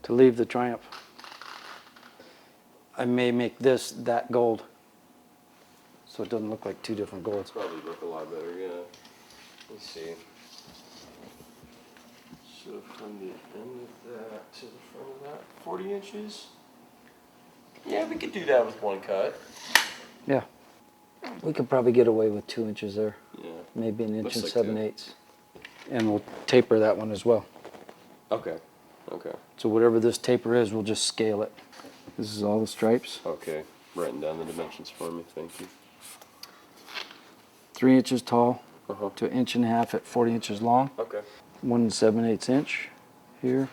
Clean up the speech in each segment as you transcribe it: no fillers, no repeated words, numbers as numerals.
to leave the Triumph. I may make this that gold, so it doesn't look like two different golds. Probably look a lot better, yeah. Let's see. So from the end of that to the front of that, 40 inches? Yeah, we could do that with one cut. Yeah. We could probably get away with 2 inches there. Yeah. Maybe an inch Looks and like 7/8. And we'll taper that one as well. Okay. Okay. So whatever this taper is, we'll just scale it. This is all the stripes. Okay. Writing down the dimensions for me, thank you. 3 inches tall Uh-huh. to 1.5 inches at 40 inches long. Okay. 1 7/8 inch here.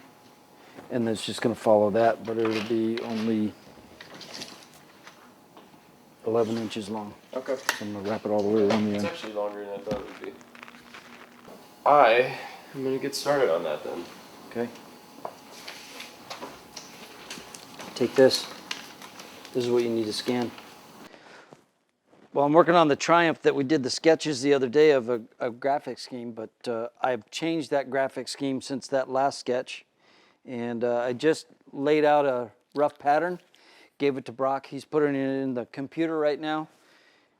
And then it's just going to follow that, but it'll be only 11 inches long. Okay. So I'm going to wrap it all the way around the It's end. actually longer than I thought it would be. I'm going to get started on that then. Okay. Take this. This is what you need to scan. Well, I'm working on the Triumph that we did the sketches the other day of a graphic scheme, but I've changed that graphic scheme since that last sketch. And I just laid out a rough pattern, gave it to Brock. He's putting it in the computer right now.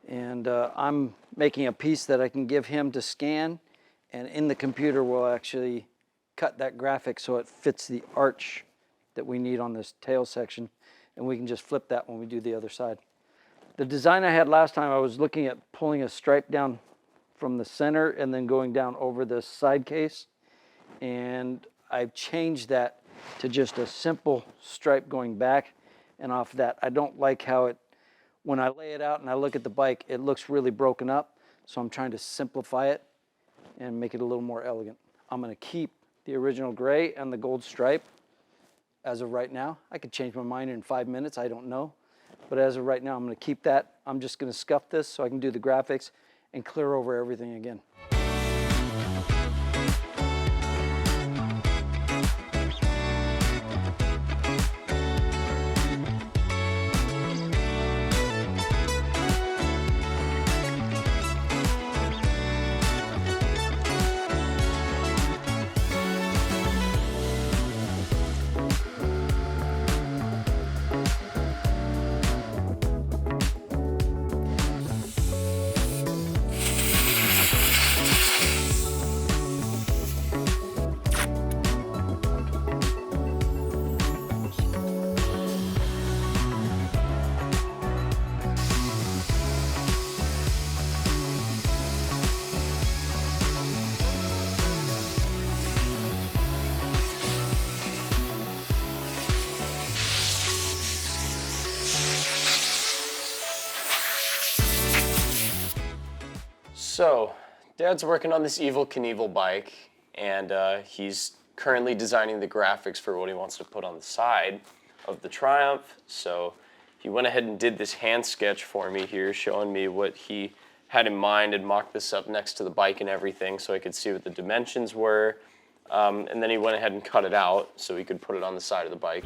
And I'm making a piece that I can give him to scan. And in the computer, we'll actually cut that graphic so it fits the arch that we need on this tail section. And we can just flip that when we do the other side. The design I had last time, I was looking at pulling a stripe down from the center and then going down over the side case. And I've changed that to just a simple stripe going back and off that. I don't like how it, when I lay it out and I look at the bike, it looks really broken up. So I'm trying to simplify it and make it a little more elegant. I'm going to keep the original gray and the gold stripe as of right now. I could change my mind in 5 minutes, I don't know. But as of right now, I'm going to keep that. I'm just going to scuff this so I can do the graphics and clear over everything again. So, Dad's working on this Evel Knievel bike, and he's currently designing the graphics for what he wants to put on the side of the Triumph. So he went ahead and did this hand sketch for me here, showing me what he had in mind, and mocked this up next to the bike and everything so I could see what the dimensions were. And then he went ahead and cut it out so he could put it on the side of the bike.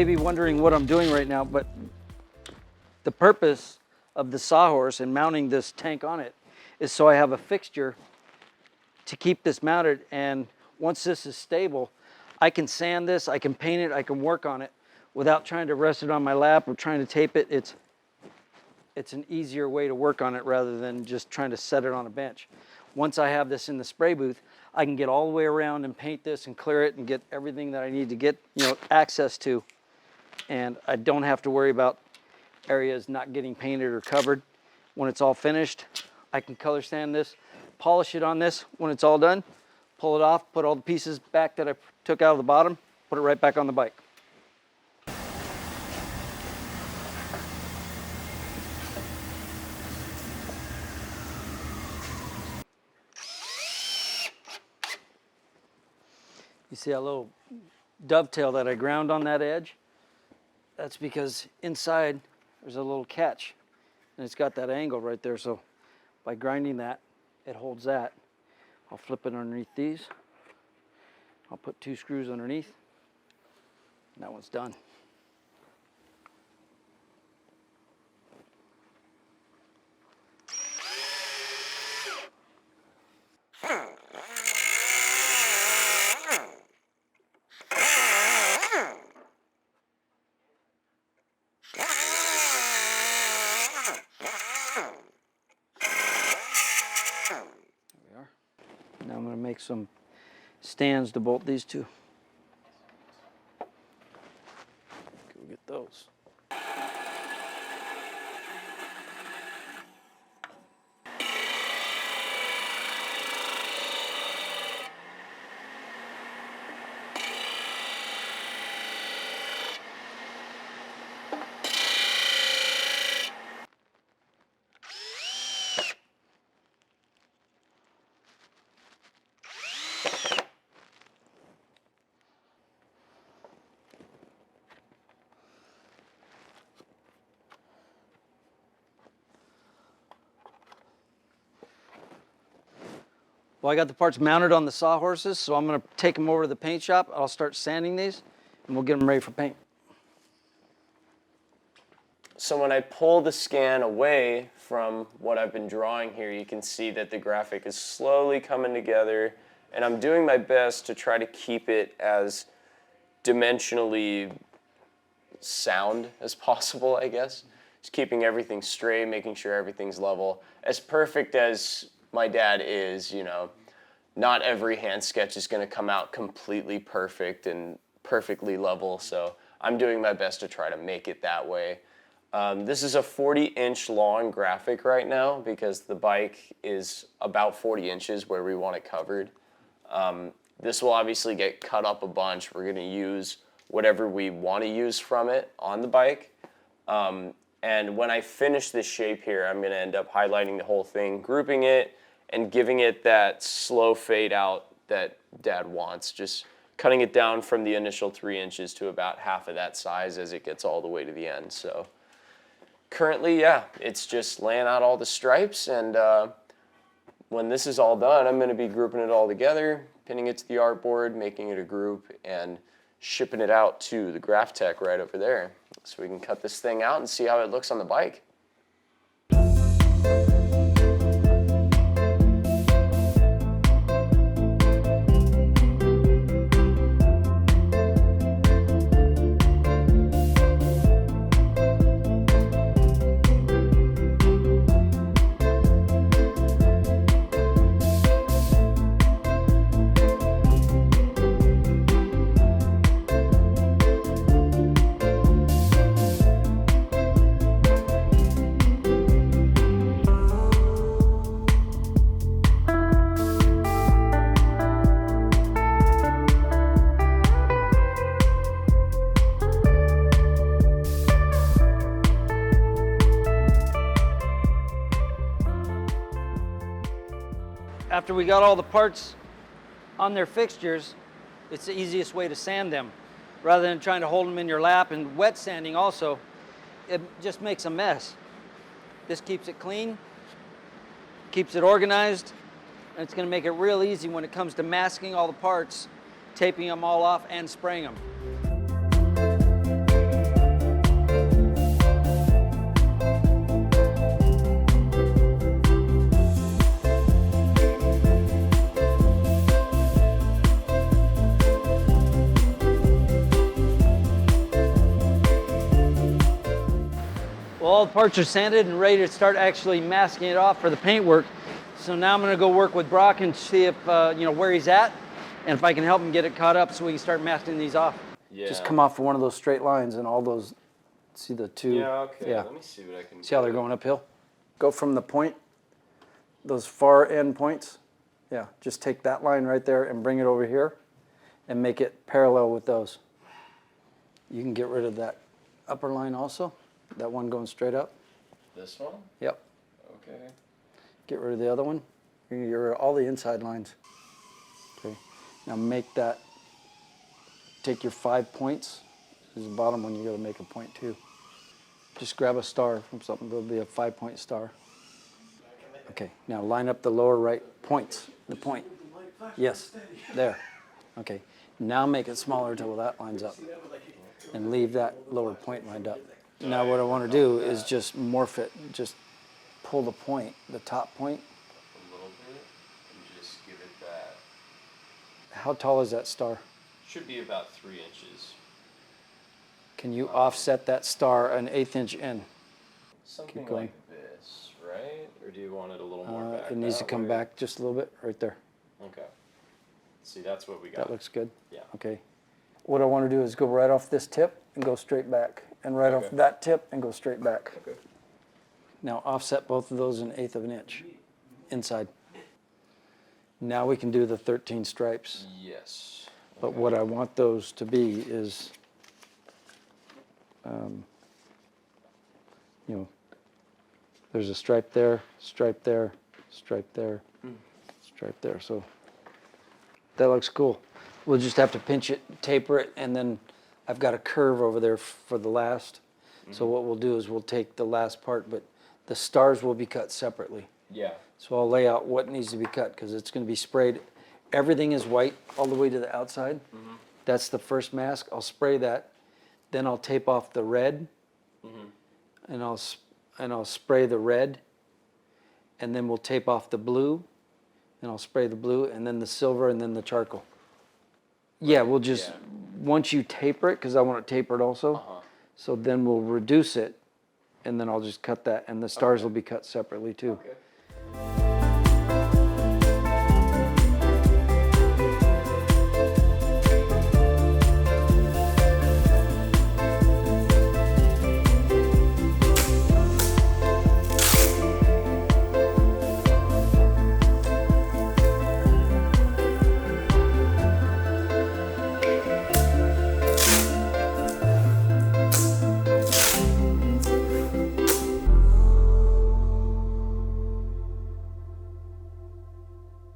may be wondering what I'm doing right now, but the purpose of the sawhorse and mounting this tank on it is so I have a fixture to keep this mounted, and once this is stable, I can sand this, I can paint it, I can work on it without trying to rest it on my lap or trying to tape it. It's an easier way to work on it rather than just trying to set it on a bench. Once I have this in the spray booth, I can get all the way around and paint this and clear it and get everything that I need to get, access to. And I don't have to worry about areas not getting painted or covered. When it's all finished, I can color sand this, polish it on this when it's all done, pull it off, put all the pieces back that I took out of the bottom, put it right back on the bike. You see that little dovetail that I ground on that edge? That's because inside there's a little catch, and it's got that angle right there. So by grinding that, it holds that. I'll flip it underneath these. I'll put 2 screws underneath, and that one's done. Now I'm going to make some stands to bolt these to. Go get those. Well, I got the parts mounted on the sawhorses, so I'm going to take them over to the paint shop. I'll start sanding these, and we'll get them ready for paint. So when I pull the scan away from what I've been drawing here, you can see that the graphic is slowly coming together, and I'm doing my best to try to keep it as dimensionally sound as possible, I guess. Just keeping everything straight, making sure everything's level. As perfect as my dad is, not every hand sketch is going to come out completely perfect and perfectly level, so I'm doing my best to try to make it that way. This is a 40-inch long graphic right now because the bike is about 40 inches where we want it covered. This will obviously get cut up a bunch. We're going to use whatever we want to use from it on the bike. And when I finish this shape here, I'm going to end up highlighting the whole thing, grouping it, and giving it that slow fade out that Dad wants. Just cutting it down from the initial 3 inches to about half of that size as it gets all the way to the end. So currently, yeah, it's just laying out all the stripes, and when this is all done, I'm going to be grouping it all together, pinning it to the artboard, making it a group, and shipping it out to the Graph Tech right over there so we can cut this thing out and see how it looks on the bike. After we got all the parts on their fixtures, it's the easiest way to sand them. Rather than trying to hold them in your lap, and wet sanding also, it just makes a mess. This keeps it clean, keeps it organized, and it's going to make it real easy when it comes to masking all the parts, taping them all off, and spraying them. all the parts are sanded and ready to start actually masking it off for the paint work. So now I'm gonna go work with Brock and see if, where he's at, and if I can help him get it caught up so we can start masking these off. Yeah. Just come off of one of those straight lines and all those, see the two? Yeah, okay. Let me see what I can do. See how they're going uphill? Go from the point, those far end points. Yeah, just take that line right there and bring it over here and make it parallel with those. You can get rid of that upper line also, that one going straight up. This one? Yep. Okay. Get rid of the other one. You're gonna get rid of all the inside lines. Okay. Now make that, take your 5 points. This is the bottom one, you gotta make a point too. Just grab a star from something, there'll be a 5-point star. Okay, now line up the lower right points, the point. Yes, there. Okay, now make it smaller until that lines up. And leave that lower point lined up. Now what I wanna do is just morph it, just pull the point, the top point. A little bit, and just give it that. How tall is that star? Should be about 3 inches. Can you offset that star an 1/8 inch in? Something going. like this, right? Or do you want it a little more back? It needs to that come way? back just a little bit, right there. Okay. See, that's what we got. That looks good? Yeah. Okay. What I want to do is go right off this tip and go straight back, and right off Okay. that tip and go straight back. Okay. Now offset both of those an 1/8 of an inch inside. Now we can do the 13 stripes. Yes. But Okay. what I want those to be is, there's a stripe there, stripe there, stripe there, stripe there. So that looks cool. We'll just have to pinch it, taper it, and then I've got a curve over there for the last. So what we'll do is we'll take the last part, but the stars will be cut separately. Yeah. So I'll lay out what needs to be cut because it's going to be sprayed. Everything is white all the way to the outside. That's the first mask. I'll spray that. Then I'll tape off the red, and I'll spray the red, and then we'll tape off the blue, and I'll spray the blue, and then the silver, and then the charcoal. Yeah, we'll just, once you taper it, because I want it tapered also, so then we'll reduce it, and then I'll just cut that, and the stars will be cut separately too. Okay.